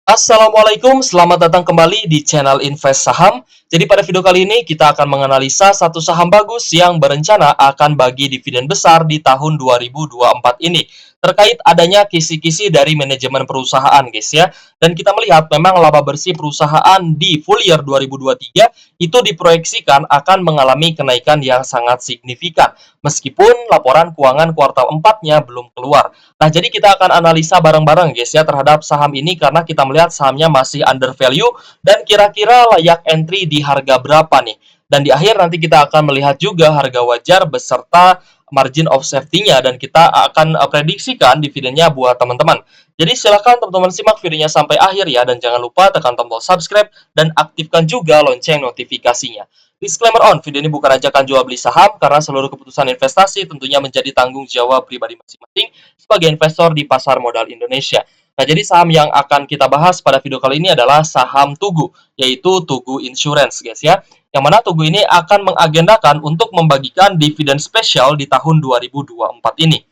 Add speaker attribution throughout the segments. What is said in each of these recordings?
Speaker 1: Assalamualaikum, selamat datang kembali di channel Invest Saham. Jadi pada video kali ini kita akan menganalisa satu saham bagus yang berencana akan bagi dividen besar di tahun 2024 ini. Terkait adanya kisi-kisi dari manajemen perusahaan guys ya. Dan kita melihat memang laba bersih perusahaan di full year 2023 itu diproyeksikan akan mengalami kenaikan yang sangat signifikan. Meskipun laporan keuangan kuartal 4-nya belum keluar. Nah, jadi kita akan analisa bareng-bareng guys ya terhadap saham ini karena kita melihat sahamnya masih under value dan kira-kira layak entry di harga berapa nih. Dan di akhir nanti kita akan melihat juga harga wajar beserta margin of safety-nya dan kita akan prediksikan dividennya buat teman-teman. Jadi silahkan teman-teman simak videonya sampai akhir ya dan jangan lupa tekan tombol subscribe dan aktifkan juga lonceng notifikasinya. Disclaimer on, video ini bukan ajakan jual beli saham karena seluruh keputusan investasi tentunya menjadi tanggung jawab pribadi masing-masing sebagai investor di pasar modal Indonesia. Nah, jadi saham yang akan kita bahas pada video kali ini adalah saham Tugu, yaitu Tugu Insurance, guys ya. Yang mana Tugu ini akan mengagendakan untuk membagikan dividen spesial di tahun 2024 ini.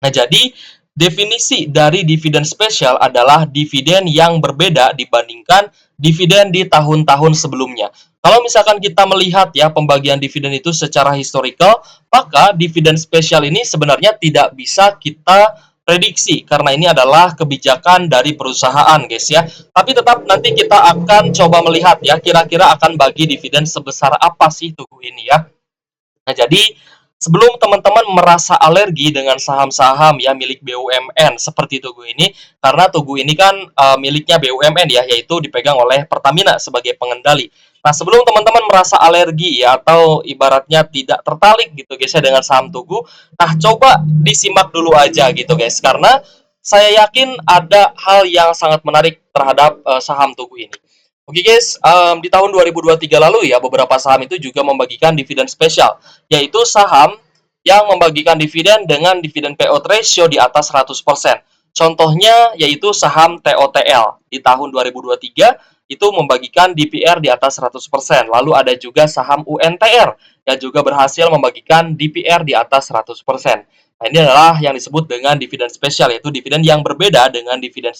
Speaker 1: Nah, jadi definisi dari dividen spesial adalah dividen yang berbeda dibandingkan dividen di tahun-tahun sebelumnya. Kalau misalkan kita melihat ya pembagian dividen itu secara historical, maka dividen spesial ini sebenarnya tidak bisa kita prediksi karena ini adalah kebijakan dari perusahaan guys ya. Tapi tetap nanti kita akan coba melihat ya kira-kira akan bagi dividen sebesar apa sih Tugu ini ya. Nah, jadi sebelum teman-teman merasa alergi dengan saham-saham ya milik BUMN seperti Tugu ini, karena Tugu ini kan miliknya BUMN ya, yaitu dipegang oleh Pertamina sebagai pengendali. Nah, sebelum teman-teman merasa alergi ya atau ibaratnya tidak tertarik gitu guys ya dengan saham Tugu, nah coba disimak dulu aja gitu guys, karena saya yakin ada hal yang sangat menarik terhadap saham Tugu ini. Oke guys, di tahun 2023 lalu ya beberapa saham itu juga membagikan dividen spesial, yaitu saham yang membagikan dividen dengan dividen payout ratio di atas 100%. Contohnya yaitu saham TOTL di tahun 2023 itu membagikan DPR di atas 100%. Lalu ada juga saham UNTR yang juga berhasil membagikan DPR di atas 100%. Nah, ini adalah yang disebut dengan dividen spesial, yaitu dividen yang berbeda dengan dividen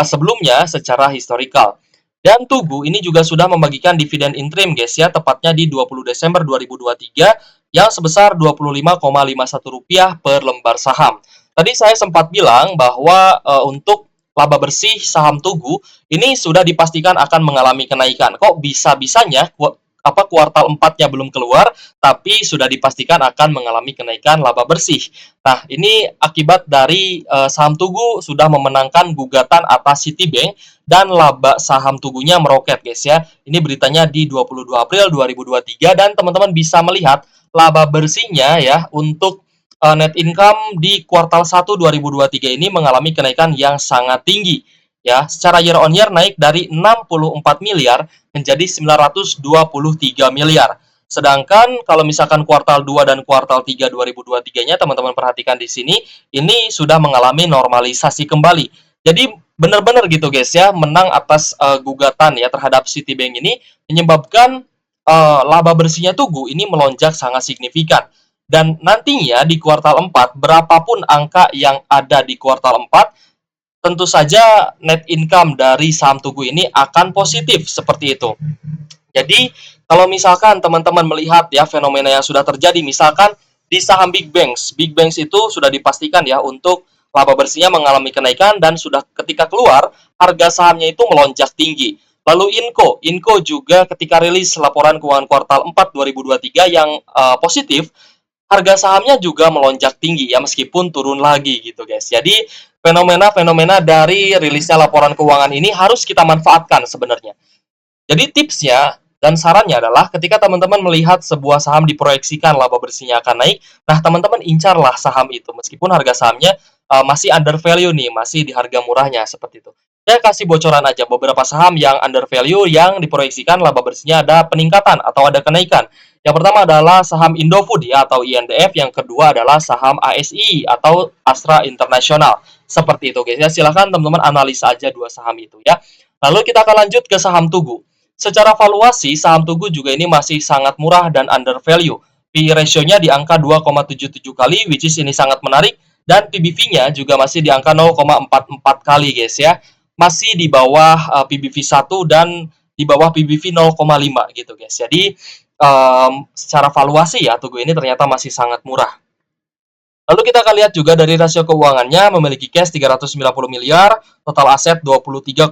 Speaker 1: sebelumnya secara historical. Dan Tugu ini juga sudah membagikan dividen interim guys ya, tepatnya di 20 Desember 2023 yang sebesar Rp25,51 per lembar saham. Tadi saya sempat bilang bahwa untuk laba bersih saham Tugu ini sudah dipastikan akan mengalami kenaikan. Kok bisa-bisanya kuartal 4-nya belum keluar tapi sudah dipastikan akan mengalami kenaikan laba bersih. Nah, ini akibat dari saham Tugu sudah memenangkan gugatan atas Citibank dan laba saham Tugunya meroket guys ya. Ini beritanya di 22 April 2023 dan teman-teman bisa melihat laba bersihnya ya untuk net income di kuartal 1 2023 ini mengalami kenaikan yang sangat tinggi. Ya, secara year on year naik dari 64 miliar menjadi 923 miliar. Sedangkan kalau misalkan kuartal 2 dan kuartal 3 2023-nya teman-teman perhatikan di sini, ini sudah mengalami normalisasi kembali. Jadi benar-benar gitu guys ya, menang atas gugatan ya terhadap Citibank ini menyebabkan laba bersihnya Tugu ini melonjak sangat signifikan. Dan nantinya di kuartal 4 berapapun angka yang ada di kuartal 4 tentu saja net income dari saham Tugu ini akan positif seperti itu. Jadi kalau misalkan teman-teman melihat ya fenomena yang sudah terjadi, misalkan di saham Big Banks itu sudah dipastikan ya untuk laba bersihnya mengalami kenaikan dan sudah ketika keluar harga sahamnya itu melonjak tinggi. Lalu Inco juga ketika rilis laporan keuangan kuartal 4 2023 yang positif, harga sahamnya juga melonjak tinggi ya meskipun turun lagi gitu guys. Jadi fenomena-fenomena dari rilisnya laporan keuangan ini harus kita manfaatkan sebenarnya. Jadi tipsnya dan sarannya adalah ketika teman-teman melihat sebuah saham diproyeksikan laba bersihnya akan naik, nah teman-teman incarlah saham itu meskipun harga sahamnya masih under value nih, masih di harga murahnya seperti itu. Saya kasih bocoran aja beberapa saham yang under value yang diproyeksikan laba bersihnya ada peningkatan atau ada kenaikan. Yang pertama adalah saham Indofood ya atau INDF, yang kedua adalah saham ASI atau Astra International. Seperti itu guys ya. Silahkan teman-teman analisa aja dua saham itu ya. Lalu kita akan lanjut ke saham Tugu. Secara valuasi saham Tugu juga ini masih sangat murah dan under value. P/E ratio-nya di angka 2,77 kali, which is ini sangat menarik, dan PBV-nya juga masih di angka 0,44 kali guys ya. masih di bawah PBV 1 dan di bawah PBV 0,5 gitu guys. Jadi secara valuasi ya Tugu ini ternyata masih sangat murah. Lalu kita akan lihat juga dari rasio keuangannya, memiliki cash 390 miliar, total aset 23,8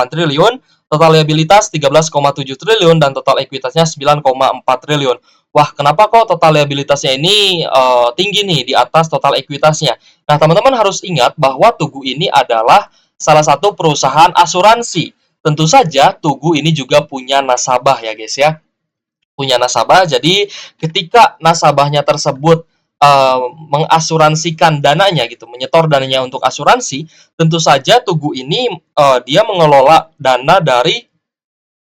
Speaker 1: triliun, total liabilitas 13,7 triliun, dan total ekuitasnya 9,4 triliun. Wah, kenapa kok total liabilitasnya ini tinggi nih di atas total ekuitasnya? Nah, teman-teman harus ingat bahwa Tugu ini adalah salah satu perusahaan asuransi. Tentu saja Tugu ini juga punya nasabah ya guys ya, punya nasabah. Jadi ketika nasabahnya tersebut mengasuransikan dananya gitu, menyetor dananya untuk asuransi, tentu saja Tugu ini dia mengelola dana dari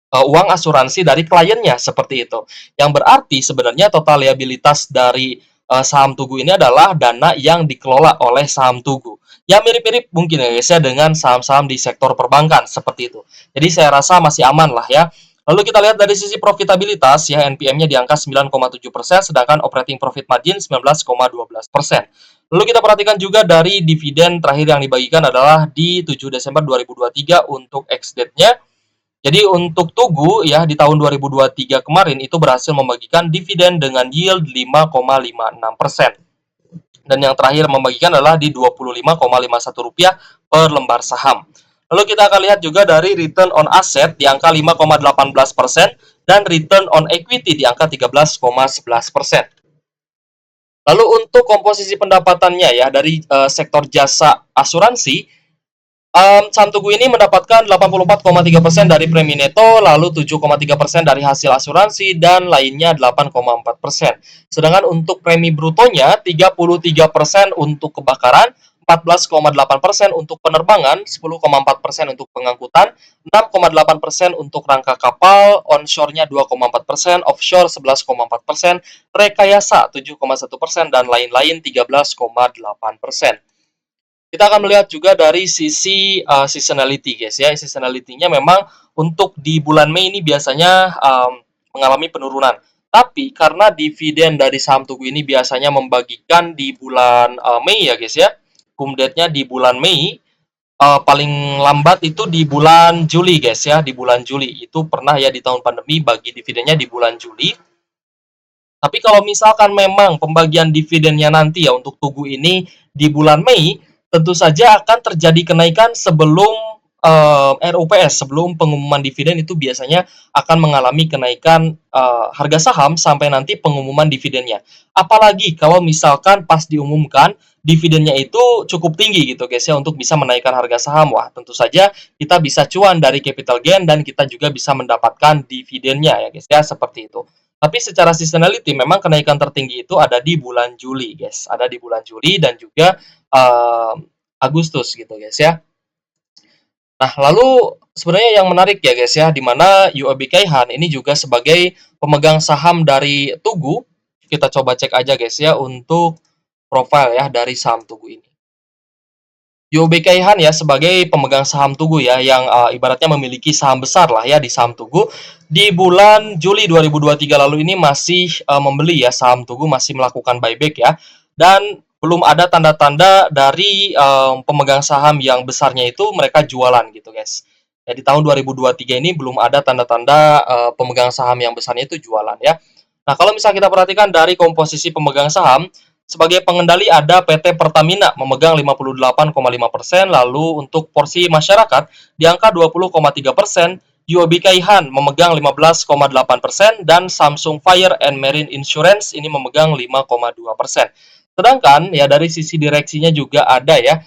Speaker 1: uang asuransi dari kliennya seperti itu. Yang berarti sebenarnya total liabilitas dari saham Tugu ini adalah dana yang dikelola oleh saham Tugu. Ya mirip-mirip mungkin ya guys ya dengan saham-saham di sektor perbankan seperti itu. Jadi saya rasa masih aman lah ya. Lalu kita lihat dari sisi profitabilitas ya, NPM-nya di angka 9,7%, sedangkan operating profit margin 19,12%. Lalu kita perhatikan juga dari dividen terakhir yang dibagikan adalah di 7 Desember 2023 untuk ex-date-nya. Jadi untuk Tugu ya di tahun 2023 kemarin itu berhasil membagikan dividen dengan yield 5,56%. Dan yang terakhir membagikan adalah di Rp25,51 per lembar saham. Lalu kita akan lihat juga dari return on asset di angka 5,18% dan return on equity di angka 13,11%. Lalu untuk komposisi pendapatannya ya dari sektor jasa asuransi, saham Tugu ini mendapatkan 84,3% dari premi neto, lalu 7,3% dari hasil asuransi, dan lainnya 8,4%. Sedangkan untuk premi brutonya 33% untuk kebakaran, 14,8% untuk penerbangan, 10,4% untuk pengangkutan, 6,8% untuk rangka kapal, onshore-nya 2,4%, offshore 11,4%, rekayasa 7,1%, dan lain-lain 13,8%. Kita akan melihat juga dari sisi seasonality guys ya. Seasonality-nya memang untuk di bulan Mei ini biasanya mengalami penurunan. Tapi karena dividen dari saham Tugu ini biasanya membagikan di bulan Mei ya guys ya. Cum date-nya di bulan Mei, paling lambat itu di bulan Juli guys ya. Di bulan Juli itu pernah ya di tahun pandemi bagi dividennya di bulan Juli. Tapi kalau misalkan memang pembagian dividennya nanti ya untuk Tugu ini di bulan Mei, tentu saja akan terjadi kenaikan sebelum RUPS, sebelum pengumuman dividen itu biasanya akan mengalami kenaikan harga saham sampai nanti pengumuman dividennya. Apalagi kalau misalkan pas diumumkan dividennya itu cukup tinggi gitu guys ya untuk bisa menaikkan harga saham. Wah, tentu saja kita bisa cuan dari capital gain dan kita juga bisa mendapatkan dividennya ya guys ya, seperti itu. Tapi secara seasonality memang kenaikan tertinggi itu ada di bulan Juli, guys. Ada di bulan Juli dan juga Agustus gitu, guys ya. Nah, lalu sebenarnya yang menarik ya, guys ya, di mana UOB Kay Han ini juga sebagai pemegang saham dari Tugu. Kita coba cek aja, guys ya, untuk profil ya dari saham Tugu ini. UOB Kay Han ya sebagai pemegang saham Tugu ya yang ibaratnya memiliki saham besar lah ya di saham Tugu. Di bulan Juli 2023 lalu ini masih membeli ya saham Tugu, masih melakukan buyback ya. Dan belum ada tanda-tanda dari pemegang saham yang besarnya itu mereka jualan gitu guys. Ya di tahun 2023 ini belum ada tanda-tanda pemegang saham yang besarnya itu jualan ya. Nah, kalau misalnya kita perhatikan dari komposisi pemegang saham, sebagai pengendali ada PT Pertamina memegang 58,5%, lalu untuk porsi masyarakat di angka 20,3%, UOB Kay Han memegang 15,8%, dan Samsung Fire and Marine Insurance ini memegang 5,2%. Sedangkan ya dari sisi direksinya juga ada ya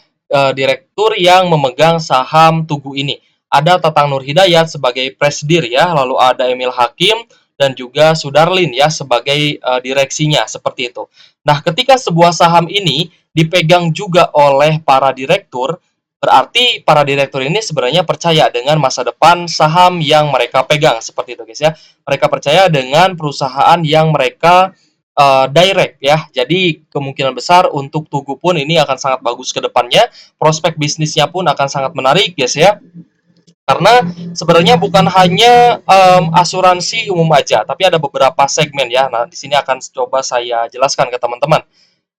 Speaker 1: direktur yang memegang saham Tugu ini. Ada Tatang Nur Hidayat sebagai presidir ya, lalu ada Emil Hakim dan juga Sudarlin ya sebagai direksinya seperti itu. Nah, ketika sebuah saham ini dipegang juga oleh para direktur, berarti para direktur ini sebenarnya percaya dengan masa depan saham yang mereka pegang seperti itu guys ya. Mereka percaya dengan perusahaan yang mereka direct ya. Jadi kemungkinan besar untuk Tugu pun ini akan sangat bagus ke depannya. Prospek bisnisnya pun akan sangat menarik guys ya. Karena sebenarnya bukan hanya asuransi umum aja, tapi ada beberapa segmen ya. Nah, di sini akan coba saya jelaskan ke teman-teman.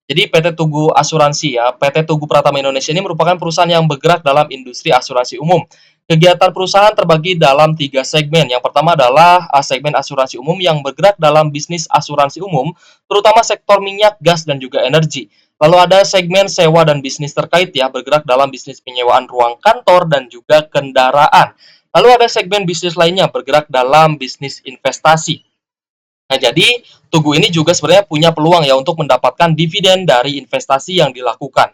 Speaker 1: Jadi PT Tugu Asuransi ya, PT Tugu Pratama Indonesia ini merupakan perusahaan yang bergerak dalam industri asuransi umum. Kegiatan perusahaan terbagi dalam 3 segmen. Yang pertama adalah segmen asuransi umum yang bergerak dalam bisnis asuransi umum, terutama sektor minyak, gas, dan juga energi. Lalu ada segmen sewa dan bisnis terkait ya, bergerak dalam bisnis penyewaan ruang kantor dan juga kendaraan. Lalu ada segmen bisnis lainnya bergerak dalam bisnis investasi. Nah, jadi Tugu ini juga sebenarnya punya peluang ya untuk mendapatkan dividen dari investasi yang dilakukan.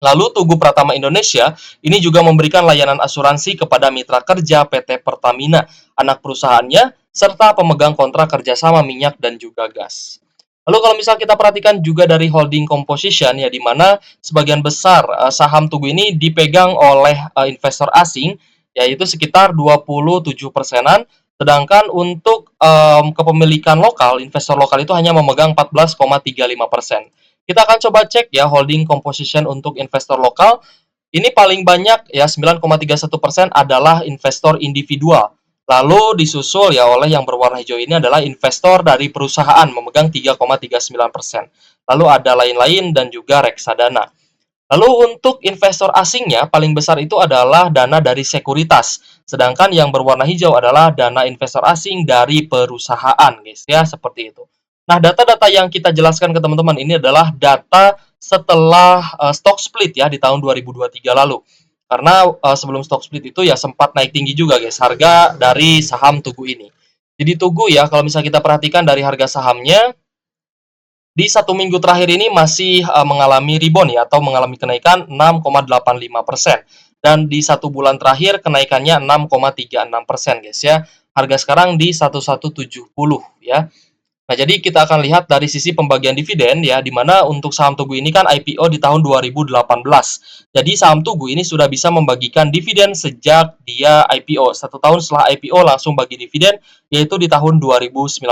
Speaker 1: Lalu Tugu Pratama Indonesia ini juga memberikan layanan asuransi kepada mitra kerja PT Pertamina, anak perusahaannya, serta pemegang kontrak kerjasama minyak dan juga gas. Lalu kalau misal kita perhatikan juga dari holding composition ya, di mana sebagian besar saham Tugu ini dipegang oleh investor asing, yaitu sekitar 27%-an, sedangkan untuk kepemilikan lokal, investor lokal itu hanya memegang 14,35%. Kita akan coba cek ya holding composition untuk investor lokal. Ini paling banyak ya 9,31% adalah investor individual. Lalu disusul ya oleh yang berwarna hijau ini adalah investor dari perusahaan memegang 3,39%. Lalu ada lain-lain dan juga reksadana. Lalu untuk investor asingnya paling besar itu adalah dana dari sekuritas. Sedangkan yang berwarna hijau adalah dana investor asing dari perusahaan, guys ya, seperti itu. Nah, data-data yang kita jelaskan ke teman-teman ini adalah data setelah stock split ya di tahun 2023 lalu. Karena sebelum stock split itu ya sempat naik tinggi juga, guys, harga dari saham Tugu ini. Jadi Tugu ya, kalau misalnya kita perhatikan dari harga sahamnya, di 1 minggu terakhir ini masih mengalami rebound ya, atau mengalami kenaikan 6,85%. Dan di 1 bulan terakhir kenaikannya 6,36%, guys ya. Harga sekarang di 1170 ya. Nah, jadi kita akan lihat dari sisi pembagian dividen ya, di mana untuk saham Tugu ini kan IPO di tahun 2018. Jadi saham Tugu ini sudah bisa membagikan dividen sejak dia IPO. 1 tahun setelah IPO langsung bagi dividen, yaitu di tahun 2019.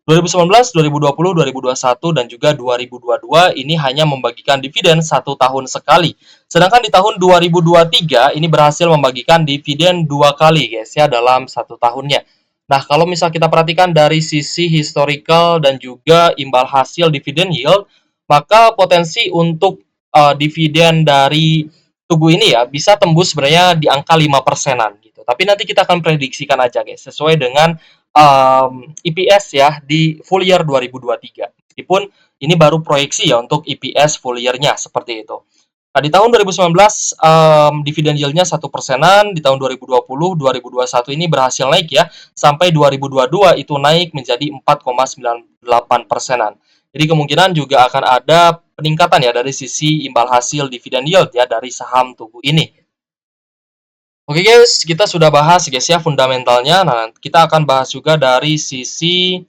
Speaker 1: 2019, 2020, 2021, dan juga 2022 ini hanya membagikan dividen 1 tahun sekali. Sedangkan di tahun 2023 ini berhasil membagikan dividen 2 kali, guys ya, dalam 1 tahunnya. Nah, kalau misal kita perhatikan dari sisi historical dan juga imbal hasil dividen yield, maka potensi untuk dividen dari Tugu ini ya bisa tembus sebenarnya di angka 5%-an gitu. Tapi nanti kita akan prediksikan aja, guys, sesuai dengan EPS ya di full year 2023. Meskipun ini baru proyeksi ya untuk EPS full year-nya seperti itu. Nah, di tahun 2019 dividen yield-nya 1%-an, di tahun 2020, 2021 ini berhasil naik ya, sampai 2022 itu naik menjadi 4,98%-an. Jadi kemungkinan juga akan ada peningkatan ya dari sisi imbal hasil dividen yield ya dari saham Tugu ini. Oke guys, kita sudah bahas guys ya fundamentalnya. Nah, kita akan bahas juga dari sisi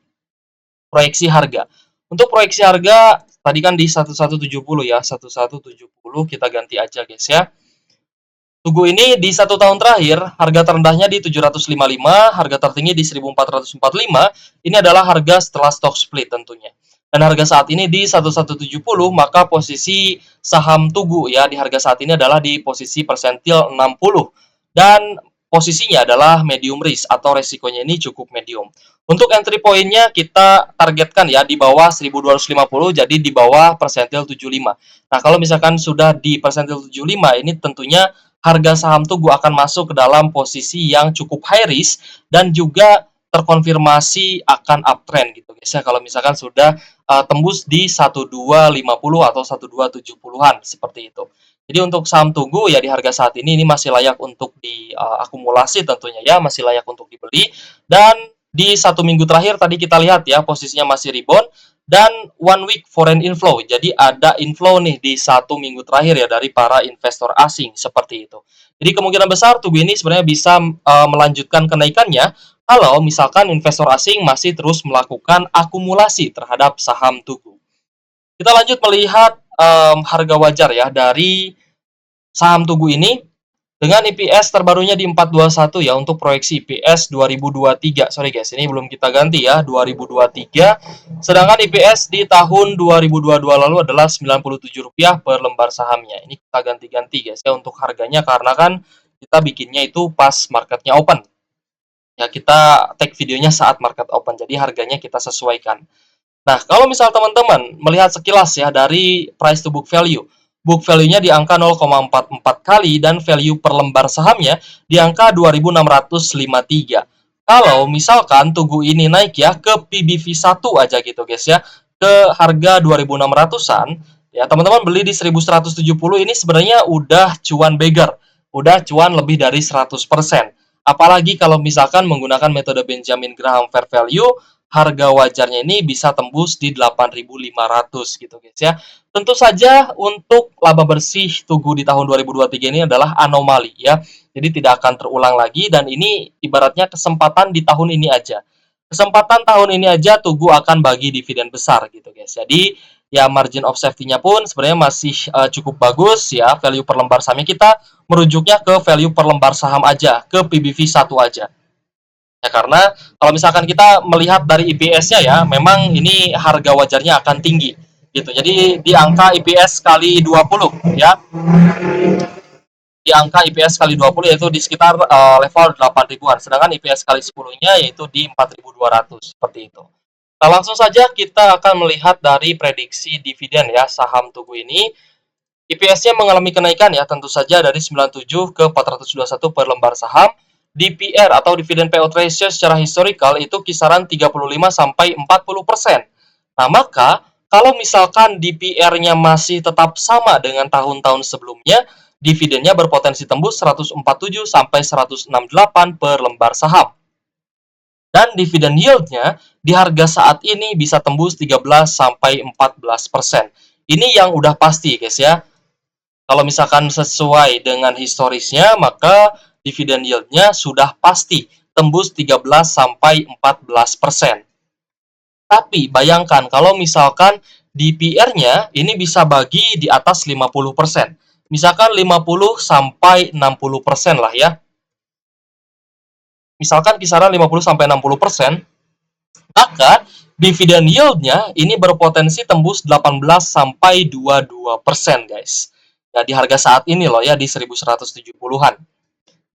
Speaker 1: proyeksi harga. Untuk proyeksi harga tadi kan di 1170 ya, 1170 kita ganti aja guys ya. Tugu ini di 1 tahun terakhir, harga terendahnya di 755, harga tertinggi di 1445. Ini adalah harga setelah stock split tentunya. Dan harga saat ini di 1170, maka posisi saham Tugu ya di harga saat ini adalah di posisi persentil 60. Dan posisinya adalah medium risk atau resikonya ini cukup medium. Untuk entry point-nya kita targetkan ya di bawah 1250, jadi di bawah persentil 75. Nah, kalau misalkan sudah di persentil 75 ini tentunya harga saham Tugu akan masuk ke dalam posisi yang cukup high risk dan juga terkonfirmasi akan uptrend gitu guys ya, kalau misalkan sudah tembus di 1250 atau 1270-an seperti itu. Jadi untuk saham Tugu ya di harga saat ini masih layak untuk diakumulasi tentunya ya, masih layak untuk dibeli. Dan di 1 minggu terakhir tadi kita lihat ya posisinya masih rebound dan 1 week foreign inflow. Jadi ada inflow nih di 1 minggu terakhir ya dari para investor asing seperti itu. Jadi kemungkinan besar Tugu ini sebenarnya bisa melanjutkan kenaikannya kalau misalkan investor asing masih terus melakukan akumulasi terhadap saham Tugu. Kita lanjut melihat harga wajar ya dari saham Tugu ini dengan EPS terbarunya di 421 ya untuk proyeksi EPS 2023. Sorry guys, ini belum kita ganti ya, 2023. Sedangkan EPS di tahun 2022 lalu adalah Rp97 per lembar sahamnya. Ini kita ganti-ganti guys ya untuk harganya karena kan kita bikinnya itu pas marketnya open. Ya kita take videonya saat market open, jadi harganya kita sesuaikan. Nah, kalau misal teman-teman melihat sekilas ya dari price to book value-nya di angka 0,44 kali dan value per lembar sahamnya di angka 2.653. Kalau misalkan Tugu ini naik ya ke PBV 1 aja gitu guys ya, ke harga 2.600-an, ya teman-teman beli di 1.170 ini sebenarnya udah cuan beggar, udah cuan lebih dari 100%. Apalagi kalau misalkan menggunakan metode Benjamin Graham Fair Value, harga wajarnya ini bisa tembus di 8.500 gitu guys ya. Tentu saja untuk laba bersih Tugu di tahun 2023 ini adalah anomali ya. Jadi tidak akan terulang lagi dan ini ibaratnya kesempatan di tahun ini aja. Kesempatan tahun ini aja Tugu akan bagi dividen besar gitu guys. Jadi ya margin of safety-nya pun sebenarnya masih cukup bagus ya. Value per lembar sahamnya kita merujuknya ke value per lembar saham aja, ke PBV 1 aja. Ya, karena kalau misalkan kita melihat dari IPS-nya ya, memang ini harga wajarnya akan tinggi gitu. Jadi di angka IPS kali 20 ya. Di angka IPS kali 20 yaitu di sekitar level 8 ribuan. Sedangkan IPS kali 10-nya yaitu di 4.200 seperti itu. Nah, langsung saja kita akan melihat dari prediksi dividen ya saham Tugu ini. IPS-nya mengalami kenaikan ya tentu saja dari 97 ke 421 per lembar saham. DPR atau dividend payout ratio secara historical itu kisaran 35 sampai 40%. Nah, maka kalau misalkan DPR-nya masih tetap sama dengan tahun-tahun sebelumnya, dividennya berpotensi tembus 147 sampai 168 per lembar saham. Dan dividen yield-nya di harga saat ini bisa tembus 13 sampai 14%. Ini yang udah pasti guys ya. Kalau misalkan sesuai dengan historisnya, maka dividen yield-nya sudah pasti tembus 13 sampai 14%. Tapi bayangkan kalau misalkan DPR-nya ini bisa bagi di atas 50%. Misalkan 50 sampai 60% lah ya. Misalkan kisaran 50 sampai 60%, maka dividen yield-nya ini berpotensi tembus 18 sampai 22% guys. Ya di harga saat ini loh ya di 1170-an.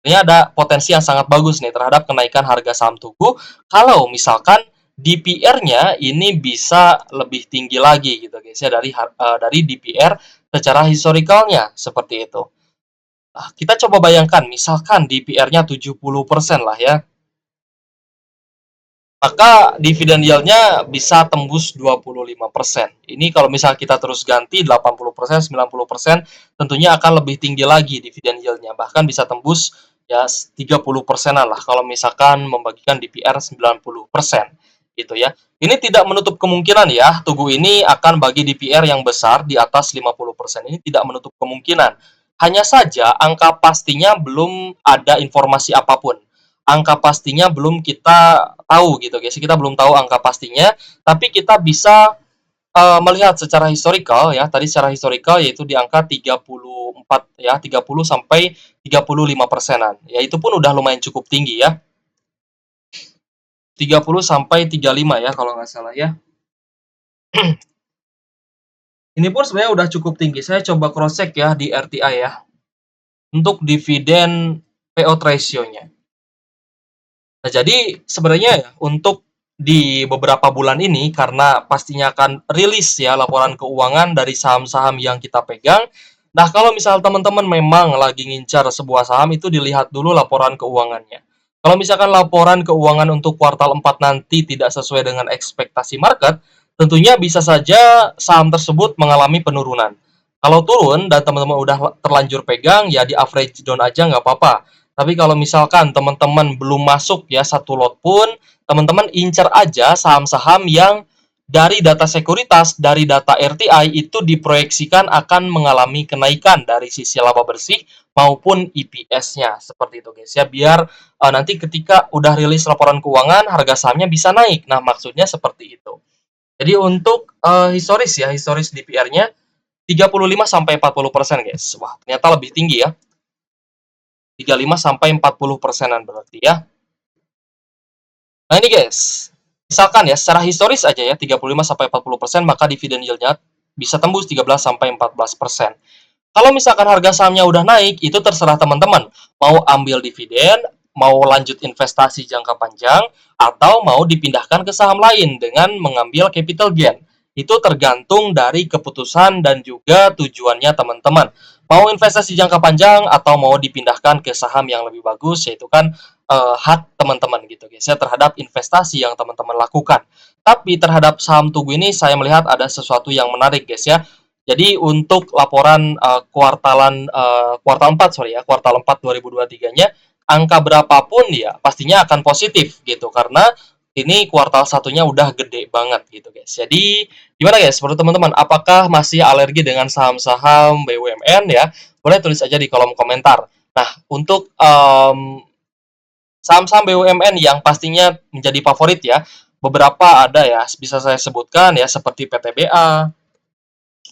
Speaker 1: Ini ada potensi yang sangat bagus nih terhadap kenaikan harga saham Tugu kalau misalkan DPR-nya ini bisa lebih tinggi lagi gitu guys ya dari DPR secara historicalnya seperti itu. Nah, kita coba bayangkan misalkan DPR-nya 70% lah ya. Maka dividen yield-nya bisa tembus 25%. Ini kalau misal kita terus ganti 80%, 90%, tentunya akan lebih tinggi lagi dividen yield-nya. Bahkan bisa tembus ya 30%-an lah kalau misalkan membagikan DPR 90%. Gitu ya. Ini tidak menutup kemungkinan ya, Tugu ini akan bagi DPR yang besar di atas 50%. Ini tidak menutup kemungkinan. Hanya saja angka pastinya belum ada informasi apapun. Angka pastinya belum kita tahu gitu guys. Kita belum tahu angka pastinya, tapi kita bisa melihat secara historical ya. Tadi secara historical yaitu di angka 34 ya, 30 sampai 35%-an. Ya itu pun udah lumayan cukup tinggi ya. 30 sampai 35 ya kalau nggak salah ya. Ini pun sebenarnya udah cukup tinggi. Saya coba cross check ya di RTI ya. Untuk dividen payout ratio-nya. Nah, jadi sebenarnya ya, untuk di beberapa bulan ini karena pastinya akan rilis ya laporan keuangan dari saham-saham yang kita pegang. Nah, kalau misal teman-teman memang lagi ngincar sebuah saham itu dilihat dulu laporan keuangannya. Kalau misalkan laporan keuangan untuk kuartal 4 nanti tidak sesuai dengan ekspektasi market, tentunya bisa saja saham tersebut mengalami penurunan. Kalau turun dan teman-teman udah terlanjur pegang, ya di average down aja nggak apa-apa. Tapi kalau misalkan teman-teman belum masuk ya satu lot pun, teman-teman incer aja saham-saham yang dari data sekuritas, dari data RTI itu diproyeksikan akan mengalami kenaikan dari sisi laba bersih maupun EPS-nya. Seperti itu guys ya, biar nanti ketika udah rilis laporan keuangan, harga sahamnya bisa naik. Nah, maksudnya seperti itu. Jadi untuk historis DPR-nya 35 sampai 40% guys. Wah, ternyata lebih tinggi ya. 35 sampai 40%-an berarti ya. Nah ini guys, misalkan ya secara historis aja ya 35 sampai 40%, maka dividen yield-nya bisa tembus 13 sampai 14%. Kalau misalkan harga sahamnya udah naik, itu terserah teman-teman mau ambil dividen mau lanjut investasi jangka panjang atau mau dipindahkan ke saham lain dengan mengambil capital gain. Itu tergantung dari keputusan dan juga tujuannya teman-teman. Mau investasi jangka panjang atau mau dipindahkan ke saham yang lebih bagus, yaitu kan hak teman-teman gitu guys ya, terhadap investasi yang teman-teman lakukan. Tapi terhadap saham Tugu ini saya melihat ada sesuatu yang menarik guys ya. Jadi untuk laporan kuartal 4 sorry ya, kuartal 4 2023-nya angka berapapun ya pastinya akan positif gitu karena ini kuartal satunya udah gede banget gitu guys. Jadi gimana guys menurut teman-teman, apakah masih alergi dengan saham-saham BUMN ya? Boleh tulis aja di kolom komentar. Nah, untuk saham-saham BUMN yang pastinya menjadi favorit ya, beberapa ada ya, bisa saya sebutkan ya, seperti PTBA,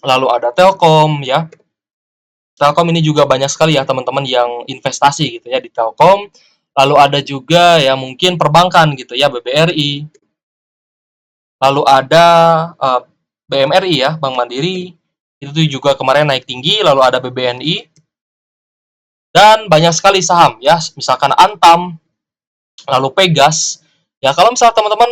Speaker 1: lalu ada Telkom ya. Telkom ini juga banyak sekali ya teman-teman yang investasi gitu ya di Telkom. Lalu ada juga ya mungkin perbankan gitu ya, BBRI. Lalu ada BMRI ya, Bank Mandiri. Itu juga kemarin naik tinggi. Lalu ada BBNI. Dan banyak sekali saham ya, misalkan Antam, lalu Pegas. Ya kalau misalnya teman-teman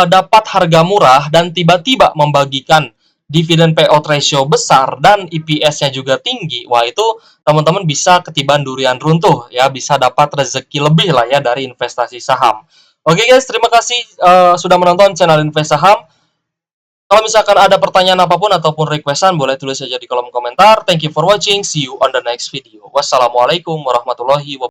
Speaker 1: dapat harga murah dan tiba-tiba membagikan dividen payout ratio besar dan EPS-nya juga tinggi, wah itu teman-teman bisa ketiban durian runtuh ya, bisa dapat rezeki lebih lah ya dari investasi saham. Oke guys, terima kasih sudah menonton channel Invest Saham. Kalau misalkan ada pertanyaan apapun ataupun requestan, boleh tulis saja di kolom komentar. Thank you for watching. See you on the next video. Wassalamualaikum warahmatullahi wabarakatuh.